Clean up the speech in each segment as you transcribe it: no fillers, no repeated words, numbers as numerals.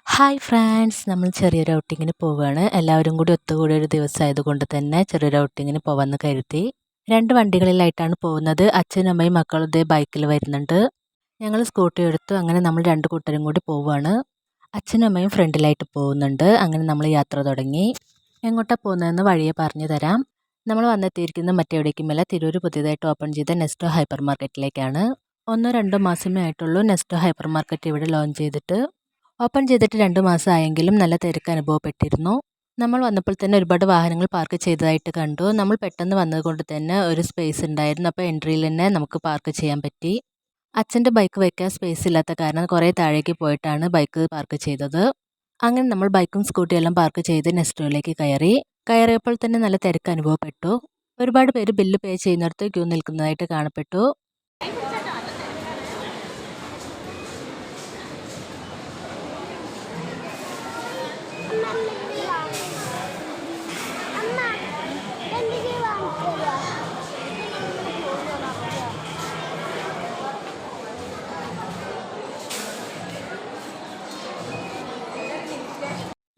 Hi friends, നമ്മൾ ചെറിയൊരു ഔട്ടിങ്ങിന് പോവുകയാണ്. എല്ലാവരും കൂടി ഒത്തുകൂടിയ ഒരു ദിവസമായതുകൊണ്ട് തന്നെ ചെറിയൊരു ഔട്ടിങ്ങിന് പോവാമെന്ന് കരുതി. 2 വണ്ടികളിലായിട്ടാണ് പോകുന്നത്. അച്ഛനും അമ്മയും മക്കളും ഇതേ ബൈക്കിൽ വരുന്നുണ്ട്. ഞങ്ങൾ സ്കൂട്ടി എടുത്തു. അങ്ങനെ നമ്മൾ 2 കൂട്ടരും കൂടി പോവുകയാണ്. അച്ഛനും അമ്മയും ഫ്രണ്ടിലായിട്ട് പോകുന്നുണ്ട്. അങ്ങനെ നമ്മൾ യാത്ര തുടങ്ങി. എങ്ങോട്ടാണ് പോകുന്നതെന്ന് വഴിയെ പറഞ്ഞു തരാം. നമ്മൾ വന്നെത്തിയിരിക്കുന്നത് മറ്റെവിടേക്കുമല്ല, തിരൂർ പുതിയതായിട്ട് ഓപ്പൺ ചെയ്ത നെസ്റ്റോ ഹൈപ്പർ മാർക്കറ്റിലേക്കാണ്. 1-2 മാസമേ ആയിട്ടുള്ളൂ നെസ്റ്റോ ഹൈപ്പർ മാർക്കറ്റ് ഇവിടെ ലോഞ്ച് ചെയ്തിട്ട്. ഓപ്പൺ ചെയ്തിട്ട് 2 മാസം ആയെങ്കിലും നല്ല തിരക്ക് അനുഭവപ്പെട്ടിരുന്നു. നമ്മൾ വന്നപ്പോൾ തന്നെ ഒരുപാട് വാഹനങ്ങൾ പാർക്ക് ചെയ്തതായിട്ട് കണ്ടു. നമ്മൾ പെട്ടെന്ന് വന്നതുകൊണ്ട് തന്നെ ഒരു സ്പേസ് ഉണ്ടായിരുന്നു. അപ്പോൾ എൻട്രിയിൽ തന്നെ നമുക്ക് പാർക്ക് ചെയ്യാൻ പറ്റി. അച്ഛൻ്റെ ബൈക്ക് വയ്ക്കാൻ സ്പേസ് ഇല്ലാത്ത കാരണം കുറേ താഴേക്ക് പോയിട്ടാണ് ബൈക്ക് പാർക്ക് ചെയ്തത്. അങ്ങനെ നമ്മൾ ബൈക്കും സ്കൂട്ടിയും എല്ലാം പാർക്ക് ചെയ്ത് നെസ്റ്റോയിലേക്ക് കയറിയപ്പോൾ തന്നെ നല്ല തിരക്ക് അനുഭവപ്പെട്ടു. ഒരുപാട് പേര് ബില്ല് പേ ചെയ്യുന്നിടത്ത് ക്യൂ നിൽക്കുന്നതായിട്ട് കാണപ്പെട്ടു.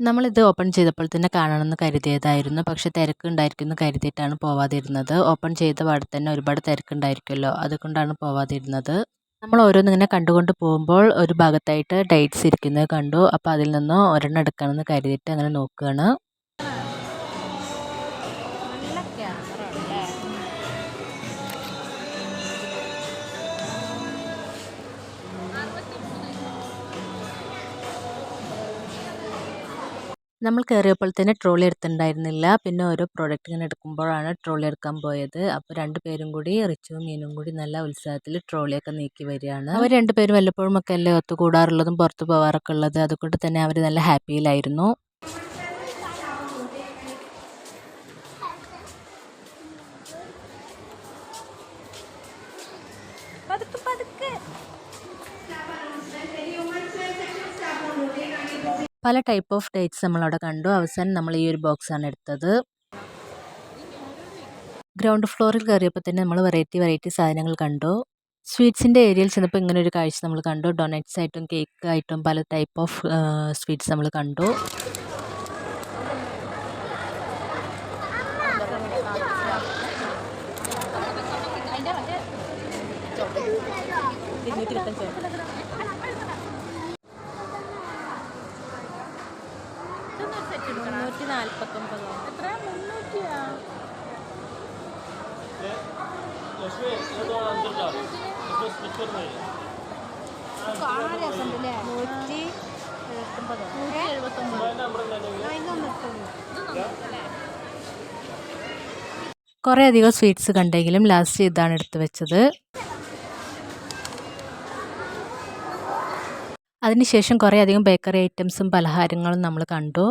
നമ്മളിത് ഓപ്പൺ ചെയ്തപ്പോൾ തന്നെ കാണണമെന്ന് കരുതിയതായിരുന്നു. പക്ഷേ തിരക്കുണ്ടായിരിക്കുമെന്ന് കരുതിയിട്ടാണ് പോവാതിരുന്നത്. ഓപ്പൺ ചെയ്ത പാടെ തന്നെ ഒരുപാട് തിരക്കുണ്ടായിരിക്കുമല്ലോ, അതുകൊണ്ടാണ് പോവാതിരുന്നത്. നമ്മൾ ഓരോന്നിങ്ങനെ കണ്ടുകൊണ്ട് പോകുമ്പോൾ ഒരു ഭാഗത്തായിട്ട് ഡേറ്റ്സ് ഇരിക്കുന്നത് കണ്ടു. അപ്പോൾ അതിൽ നിന്ന് ഒരെണ്ണം എടുക്കണമെന്ന് കരുതിയിട്ട് അങ്ങനെ നോക്കുകയാണ്. നമ്മൾ കയറിയപ്പോൾ തന്നെ ട്രോളി എടുത്തിട്ടുണ്ടായിരുന്നില്ല. പിന്നെ ഓരോ പ്രോഡക്റ്റ് ഇങ്ങനെ എടുക്കുമ്പോഴാണ് ട്രോളി എടുക്കാൻ പോയത്. അപ്പോൾ 2 പേരും കൂടി, റിച്ചുവും മീനും കൂടി നല്ല ഉത്സാഹത്തിൽ ട്രോളിയൊക്കെ നീക്കി വരികയാണ്. അവർ 2 പേരും വല്ലപ്പോഴും ഒക്കെ അല്ലേ ഒത്തുകൂടാറുള്ളതും പുറത്ത് പോകാറൊക്കെ ഉള്ളത്. അതുകൊണ്ട് തന്നെ അവർ നല്ല ഹാപ്പിയിലായിരുന്നു. പല ടൈപ്പ് ഓഫ് ഡേറ്റ്സ് നമ്മളവിടെ കണ്ടു. അവസാനം നമ്മൾ ഈ ഒരു ബോക്സാണ് എടുത്തത്. ഗ്രൗണ്ട് ഫ്ലോറിൽ കയറിയപ്പോൾ തന്നെ നമ്മൾ വെറൈറ്റി സാധനങ്ങൾ കണ്ടു. സ്വീറ്റ്സിൻ്റെ ഏരിയയിൽ ചെന്നപ്പോൾ ഇങ്ങനെ ഒരു കാഴ്ച നമ്മൾ കണ്ടു. ഡൊണറ്റ്സ് ആയിട്ടും കേക്ക് ആയിട്ടും പല ടൈപ്പ് ഓഫ് സ്വീറ്റ്സ് നമ്മൾ കണ്ടു. കുറേ അധികം സ്വീറ്റ്സ് കണ്ടെങ്കിലും ലാസ്റ്റ് ഇതാണ് എടുത്തു വെച്ചത്. അതിനുശേഷം കുറേ അധികം ബേക്കറി ഐറ്റംസും പലഹാരങ്ങളും നമ്മൾ കണ്ടു.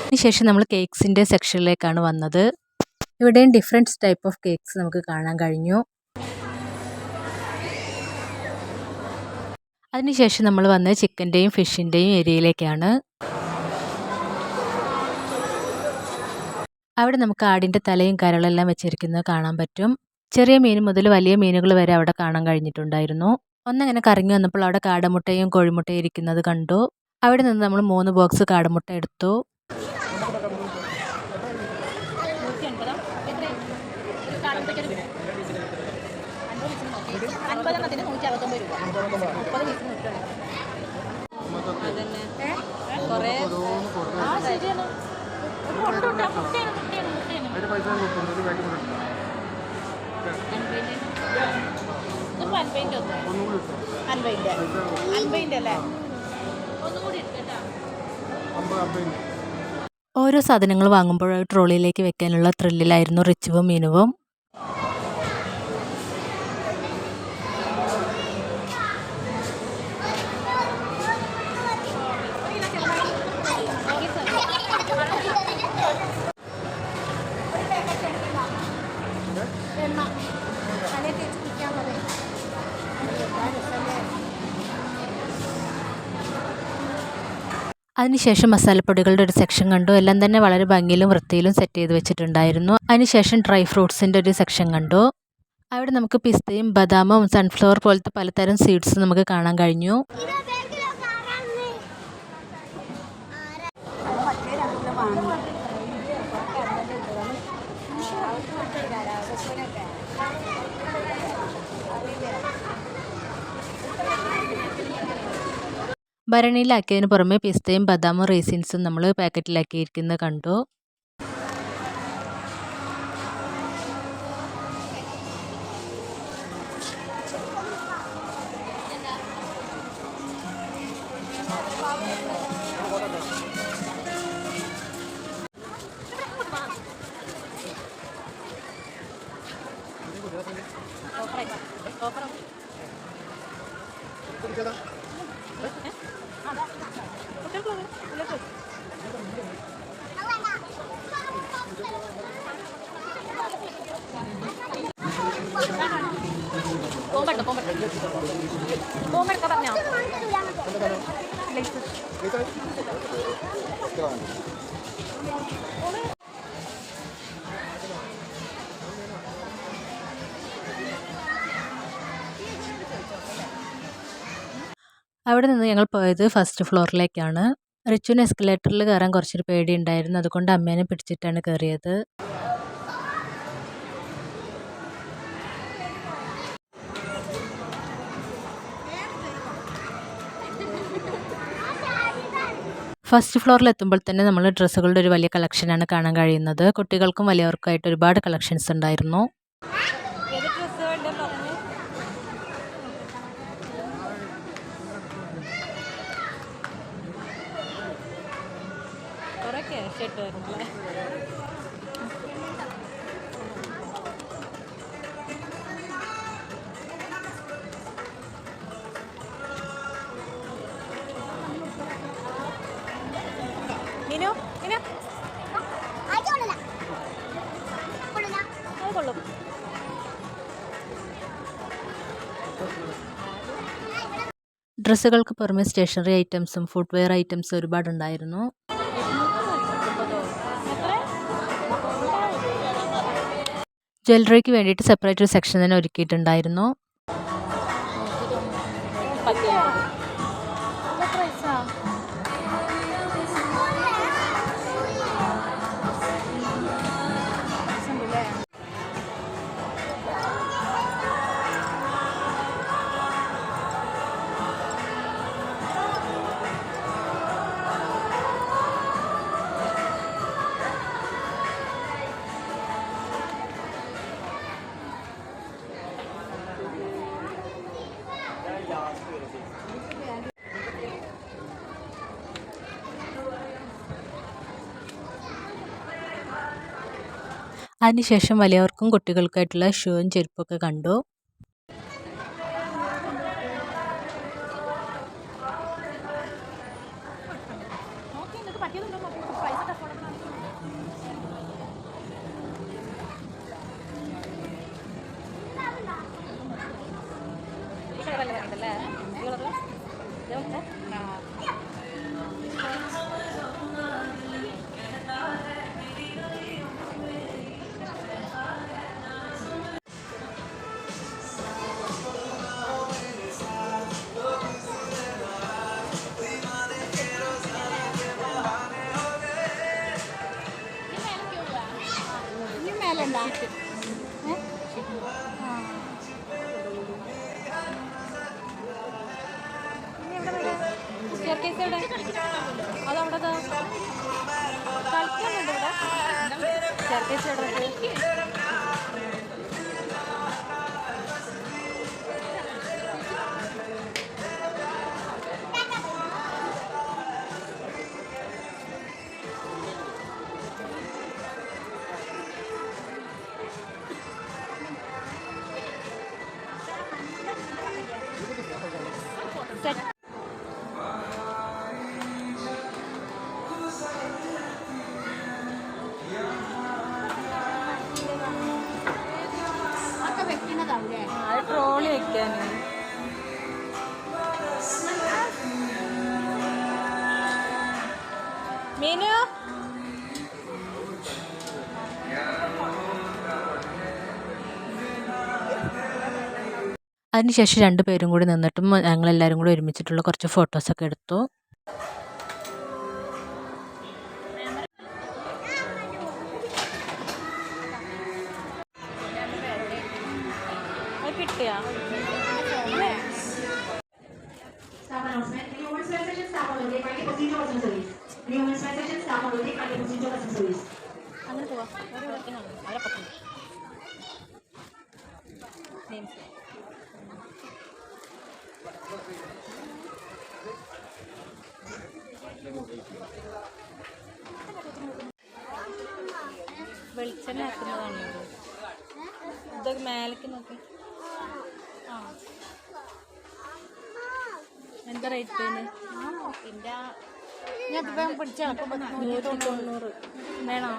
അതിനുശേഷം നമ്മൾ കേക്ക്സിൻ്റെ സെക്ഷനിലേക്കാണ് വന്നത്. ഇവിടെയും ഡിഫറെൻറ്റ് ടൈപ്പ് ഓഫ് കേക്ക്സ് നമുക്ക് കാണാൻ കഴിഞ്ഞു. അതിനുശേഷം നമ്മൾ വന്നത് ചിക്കൻ്റെയും ഫിഷിൻ്റെയും ഏരിയയിലേക്കാണ്. അവിടെ നമുക്ക് ആടിൻ്റെ തലയും കരളെല്ലാം വെച്ചിരിക്കുന്നത് കാണാൻ പറ്റും. ചെറിയ മീൻ മുതൽ വലിയ മീനുകൾ വരെ അവിടെ കാണാൻ കഴിഞ്ഞിട്ടുണ്ടായിരുന്നു. ഒന്നങ്ങനെ കറങ്ങി വന്നപ്പോൾ അവിടെ കാടമുട്ടയും കോഴിമുട്ടയും ഇരിക്കുന്നത് കണ്ടു. അവിടെ നിന്ന് നമ്മൾ 3 ബോക്സ് കാടമുട്ട എടുത്തു. ഓരോ സാധനങ്ങൾ വാങ്ങുമ്പോൾ ട്രോളിയിലേക്ക് വെക്കാനുള്ള ത്രില്ലിലായിരുന്നു റിച്ചുവും മീനുവും. അതിനുശേഷം മസാലപ്പൊടികളുടെ ഒരു സെക്ഷൻ കണ്ടു. എല്ലാം തന്നെ വളരെ ഭംഗിയിലും വൃത്തിയിലും സെറ്റ് ചെയ്ത് വെച്ചിട്ടുണ്ടായിരുന്നു. അതിനുശേഷം ഡ്രൈ ഫ്രൂട്ട്സിൻ്റെ ഒരു സെക്ഷൻ കണ്ടു. അവിടെ നമുക്ക് പിസ്തയും ബദാമും സൺഫ്ലവർ പോലത്തെ പലതരം സീഡ്സ് നമുക്ക് കാണാൻ കഴിഞ്ഞു. ഭരണിയിലാക്കിയതിന് പുറമെ പിസ്തയും ബദാമും റേസിൻസും നമ്മൾ പാക്കറ്റിലാക്കിയിരിക്കുന്നത് കണ്ടു. അവിടെ നിന്ന് ഞങ്ങൾ പോയത് ഫസ്റ്റ് ഫ്ലോറിലേക്കാണ്. റിച്ചുവിന് എസ്കലേറ്ററിൽ കയറാൻ കുറച്ചൊരു പേടിയുണ്ടായിരുന്നു. അതുകൊണ്ട് അമ്മേനെ പിടിച്ചിട്ടാണ് കയറിയത്. ഫസ്റ്റ് ഫ്ലോറിൽ എത്തുമ്പോൾ തന്നെ നമ്മൾ ഡ്രസ്സുകളുടെ ഒരു വലിയ കളക്ഷനാണ് കാണാൻ കഴിയുന്നത്. കുട്ടികൾക്കും വലിയവർക്കുമായിട്ട് ഒരുപാട് കളക്ഷൻസ് ഉണ്ടായിരുന്നു. ഡ്രസ്സുകൾക്ക് പുറമെ സ്റ്റേഷനറി ഐറ്റംസും ഫുഡ് വെയർ ഐറ്റംസും ഒരുപാടുണ്ടായിരുന്നു. ജ്വല്ലറിക്ക് വേണ്ടിയിട്ട് സെപ്പറേറ്റ് ഒരു സെക്ഷൻ തന്നെ ഒരുക്കിയിട്ടുണ്ടായിരുന്നു. അതിനുശേഷം വലിയവർക്കും കുട്ടികൾക്കായിട്ടുള്ള ഷൂവും ചെരുപ്പൊക്കെ കണ്ടു. ട്രോളി വെക്കാൻ അതിനുശേഷം 2 പേരും കൂടി നിന്നിട്ടും ഞങ്ങളെല്ലാവരും കൂടി ഒരുമിച്ചിട്ടുള്ള കുറച്ച് ഫോട്ടോസൊക്കെ എടുത്തു. അങ്ങനെ പോവാം. വെളിച്ചെണ്ണ ആക്കുന്നതാണ് ഇതൊക്കെ മേലേക്ക് നോക്കി. ആ എന്താ റേറ്റ് പിടിച്ചാൽ 190 വേണോ?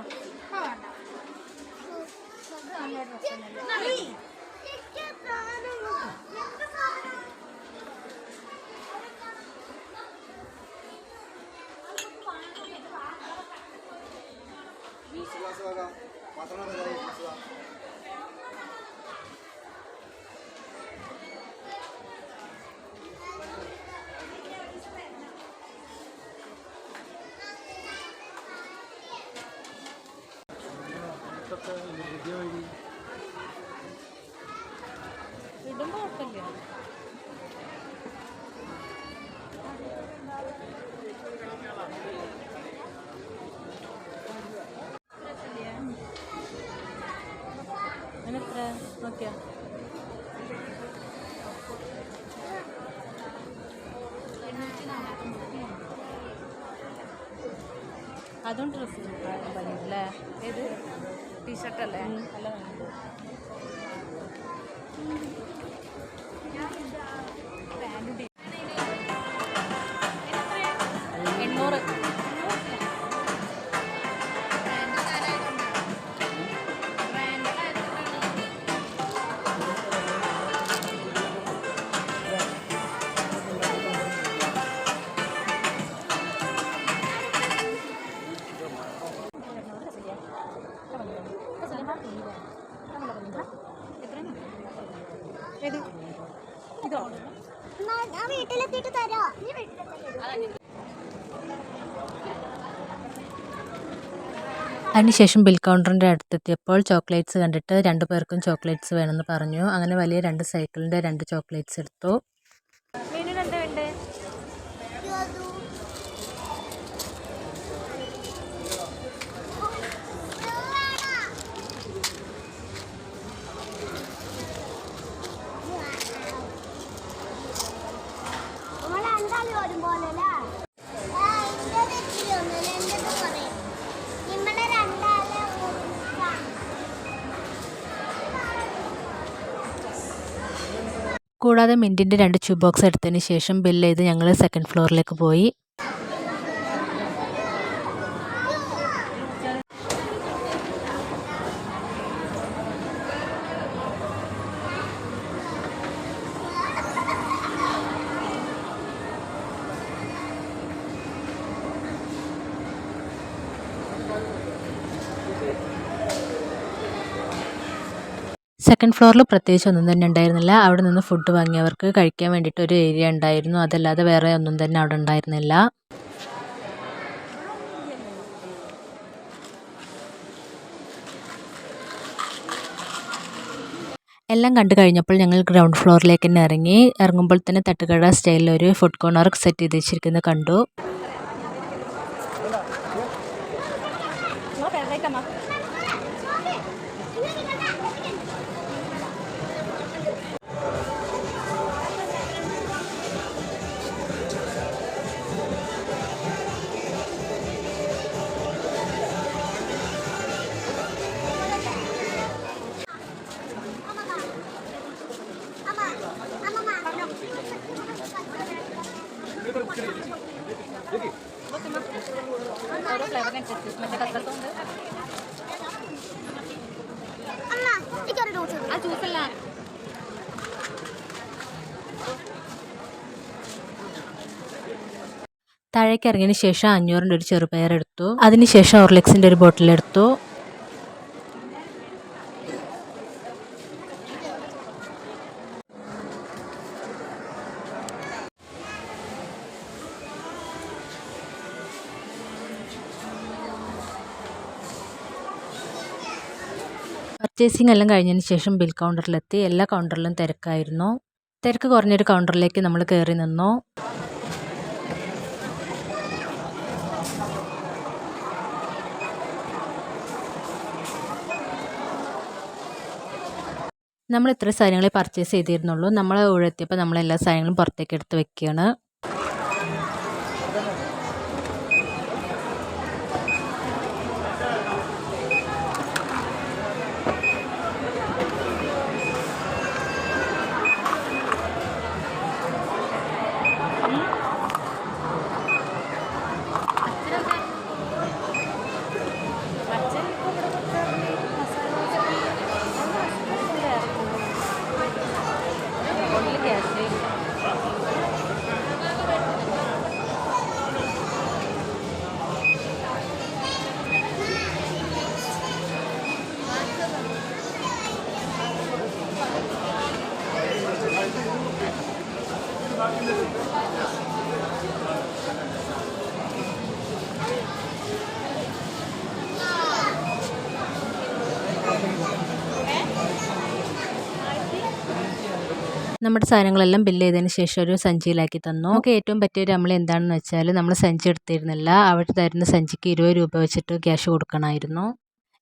ഇടുമ്പോൾ കുഴപ്പമില്ല. അതിനെത്ര നോക്കിയാ? അതും ഡ്രസ്സ് അല്ലേ? ഏത് ടീഷർട്ടല്ലേ? നല്ല വേണ്ടത്. അതിനുശേഷം ബിൽ കൗണ്ടറിൻ്റെ അടുത്തെത്തിയപ്പോൾ ചോക്ലേറ്റ്സ് കണ്ടിട്ട് 2 പേർക്കും ചോക്ലേറ്റ്സ് വേണമെന്ന് പറഞ്ഞു. അങ്ങനെ വലിയ 2 സൈക്കിളിൻ്റെ 2 ചോക്ലേറ്റ്സ് എടുത്തു. കൂടാതെ മിൻറ്റിൻ്റെ 2 ച്യൂബ് ബോക്സ് എടുത്തതിന് ശേഷം ബില്ല് ചെയ്ത് ഞങ്ങൾ 2nd ഫ്ലോറിലേക്ക് പോയി. സെക്കൻഡ് ഫ്ലോറിൽ പ്രത്യേകിച്ച് ഒന്നും തന്നെ ഉണ്ടായിരുന്നില്ല. അവിടെ നിന്ന് ഫുഡ് വാങ്ങിയവർക്ക് കഴിക്കാൻ വേണ്ടിയിട്ട് ഒരു ഏരിയ ഉണ്ടായിരുന്നു. അതല്ലാതെ വേറെ ഒന്നും തന്നെ അവിടെ ഉണ്ടായിരുന്നില്ല. എല്ലാം കണ്ടു കഴിഞ്ഞപ്പോൾ ഞങ്ങൾ ഗ്രൗണ്ട് ഫ്ലോറിലേക്ക് തന്നെ ഇറങ്ങി. ഇറങ്ങുമ്പോൾ തന്നെ തട്ടുകട സ്റ്റൈലിൽ ഒരു ഫുഡ് കോർണർ സെറ്റ് ചെയ്ത് വെച്ചിരിക്കുന്നത് കണ്ടു. താഴേക്ക് ഇറങ്ങിയതിന് ശേഷം 500-ൻ്റെ ഒരു ചെറുപയർ എടുത്തു. അതിനുശേഷം ഹോർലിക്സിൻ്റെ ഒരു ബോട്ടിൽ എടുത്തു. പർച്ചേസിംഗ് എല്ലാം കഴിഞ്ഞതിന് ശേഷം ബിൽ കൗണ്ടറിലെത്തി. എല്ലാ കൗണ്ടറിലും തിരക്കായിരുന്നു. തിരക്ക് കുറഞ്ഞൊരു കൗണ്ടറിലേക്ക് നമ്മൾ കയറി നിന്നു. നമ്മൾ ഇത്ര സാധനങ്ങളെ പർച്ചേസ് ചെയ്തിരുന്നുള്ളൂ. നമ്മൾ ഉഴെത്തിയപ്പോൾ നമ്മളെല്ലാ സാധനങ്ങളും പുറത്തേക്ക് എടുത്ത് വെക്കുകയാണ്. നമ്മുടെ സാധനങ്ങളെല്ലാം ബില്ല് ചെയ്തതിന് ശേഷം ഒരു സഞ്ചിയിലാക്കി തന്നു. നമുക്ക് ഏറ്റവും പറ്റിയൊരു നമ്മൾ എന്താണെന്ന് വെച്ചാൽ നമ്മൾ സഞ്ചി എടുത്തിരുന്നില്ല. അവർ തരുന്ന സഞ്ചിക്ക് 20 രൂപ വെച്ചിട്ട് ക്യാഷ് കൊടുക്കണമായിരുന്നു.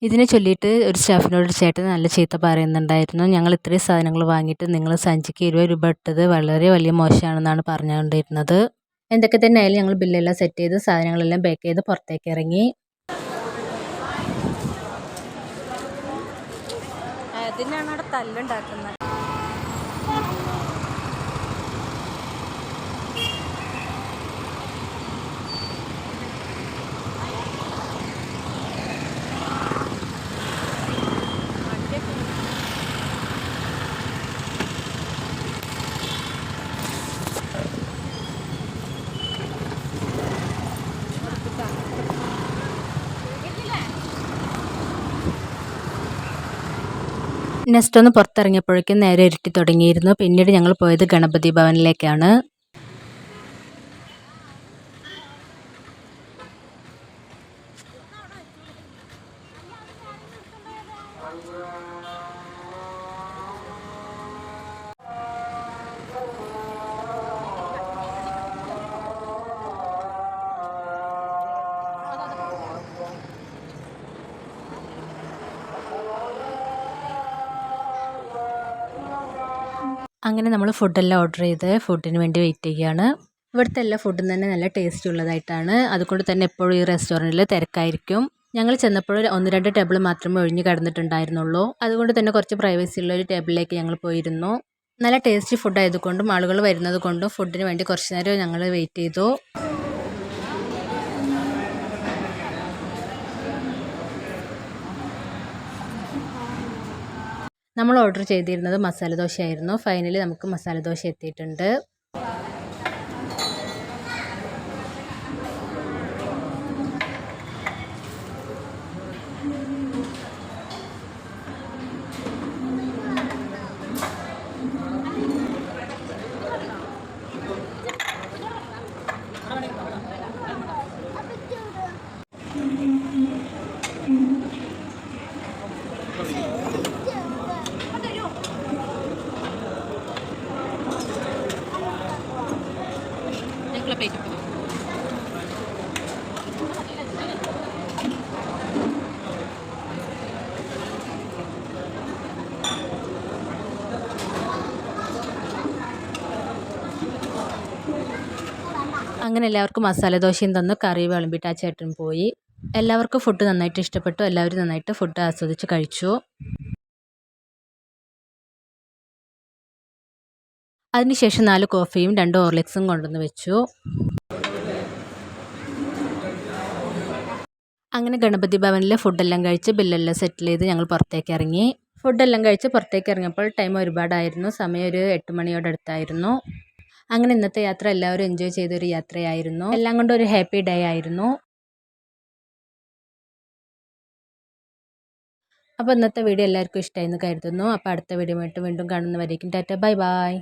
ഇതിനെ ചൊല്ലിയിട്ട് ഒരു സ്റ്റാഫിനോട് ചേട്ടൻ നല്ല ചീത്ത പറയുന്നുണ്ടായിരുന്നു. ഞങ്ങൾ ഇത്രയും സാധനങ്ങൾ വാങ്ങിയിട്ട് നിങ്ങൾ സഞ്ചിക്ക് 20 രൂപ ഇട്ടത് വളരെ വലിയ മോശമാണെന്നാണ് പറഞ്ഞുകൊണ്ടിരുന്നത്. എന്തൊക്കെ തന്നെ ആയാലും ഞങ്ങൾ ബില്ലെല്ലാം സെറ്റ് ചെയ്ത് സാധനങ്ങളെല്ലാം പാക്ക് ചെയ്ത് പുറത്തേക്ക് ഇറങ്ങി. അതിനാണ് അവിടെ തല്ലുണ്ടാക്കുന്നത്. നെക്സ്റ്റ് ഒന്ന് പുറത്തിറങ്ങിയപ്പോഴേക്കും നേരെ ഇരുട്ടി തുടങ്ങിയിരുന്നു. പിന്നീട് ഞങ്ങൾ പോയത് ഗണപതി ഭവനിലേക്കാണ്. അങ്ങനെ നമ്മൾ ഫുഡെല്ലാം ഓർഡർ ചെയ്ത് ഫുഡിന് വേണ്ടി വെയിറ്റ് ചെയ്യുകയാണ്. ഇവിടുത്തെ എല്ലാ ഫുഡും തന്നെ നല്ല ടേസ്റ്റ് ഉള്ളതായിട്ടാണ്. അതുകൊണ്ട് തന്നെ എപ്പോഴും ഈ റെസ്റ്റോറൻറ്റിൽ തിരക്കായിരിക്കും. ഞങ്ങൾ ചെന്നപ്പോൾ 1-2 ടേബിൾ മാത്രമേ ഒഴിഞ്ഞു കിടന്നിട്ടുണ്ടായിരുന്നുള്ളൂ. അതുകൊണ്ട് തന്നെ കുറച്ച് പ്രൈവസി ഉള്ള ഒരു ടേബിളിലേക്ക് ഞങ്ങൾ പോയിരുന്നു. നല്ല ടേസ്റ്റി ഫുഡ് ആയതുകൊണ്ടും ആളുകൾ വരുന്നത് കൊണ്ടും ഫുഡിന് വേണ്ടി കുറച്ച് നേരം ഞങ്ങൾ വെയിറ്റ് ചെയ്തു. നമ്മൾ ഓർഡർ ചെയ്തിരുന്നത് മസാല ദോശയായിരുന്നു. ഫൈനലി നമുക്ക് മസാല ദോശ എത്തിയിട്ടുണ്ട്. അങ്ങനെ എല്ലാവർക്കും മസാല ദോശയും തന്നു. കറി വിളമ്പിയിട്ട് ആ ചേട്ടൻ പോയി. എല്ലാവർക്കും ഫുഡ് നന്നായിട്ട് ഇഷ്ടപ്പെട്ടു. എല്ലാവരും നന്നായിട്ട് ഫുഡ് ആസ്വദിച്ച് കഴിച്ചു. അതിനുശേഷം 4 കോഫിയും 2 ഹോർലിക്സും കൊണ്ടുവന്ന് വെച്ചു. അങ്ങനെ ഗണപതി ഭവനിലെ ഫുഡെല്ലാം കഴിച്ച് ബില്ലെല്ലാം സെറ്റിൽ ചെയ്ത് ഞങ്ങൾ പുറത്തേക്ക് ഇറങ്ങി. ഫുഡെല്ലാം കഴിച്ച് പുറത്തേക്ക് ഇറങ്ങിയപ്പോൾ ടൈം ഒരുപാടായിരുന്നു. സമയം ഒരു 8 മണിയോട് അടുത്തായിരുന്നു. അങ്ങനെ ഇന്നത്തെ യാത്ര എല്ലാവരും എൻജോയ് ചെയ്തൊരു യാത്രയായിരുന്നു. എല്ലാം കൊണ്ടും ഒരു ഹാപ്പി ഡേ ആയിരുന്നു. അപ്പോൾ ഇന്നത്തെ വീഡിയോ എല്ലാവർക്കും ഇഷ്ടമായെന്ന് കരുതുന്നു. അപ്പോൾ അടുത്ത വീഡിയോ ആയിട്ട് വീണ്ടും കാണുന്നവരേക്കും ടാറ്റ ബൈ ബൈ.